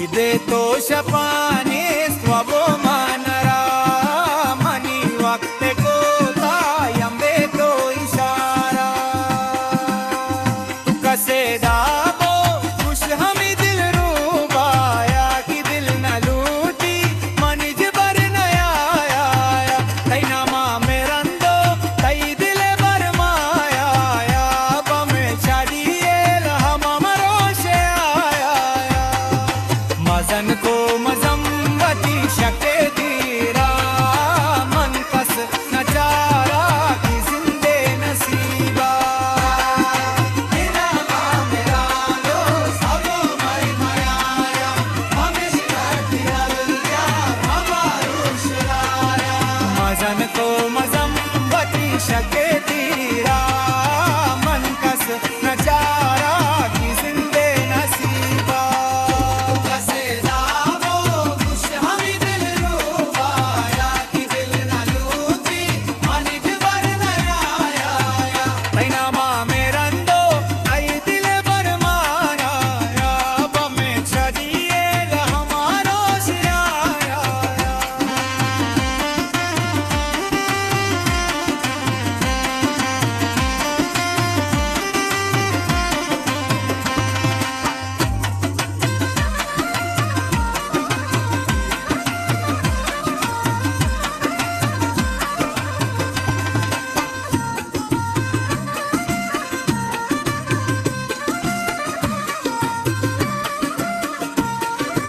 इदे तो शपाने स्वबो मानरा मनी वक्त को तायम्बे तो इशारा कसे दाबो खुश हमी दिल रूबाया कि दिल न लूटी मनिज बर नया आया तई नामा मेरंदो तई दिल बर माया बमे शादिए हम मरोशे आया मजन को मजम्बती शके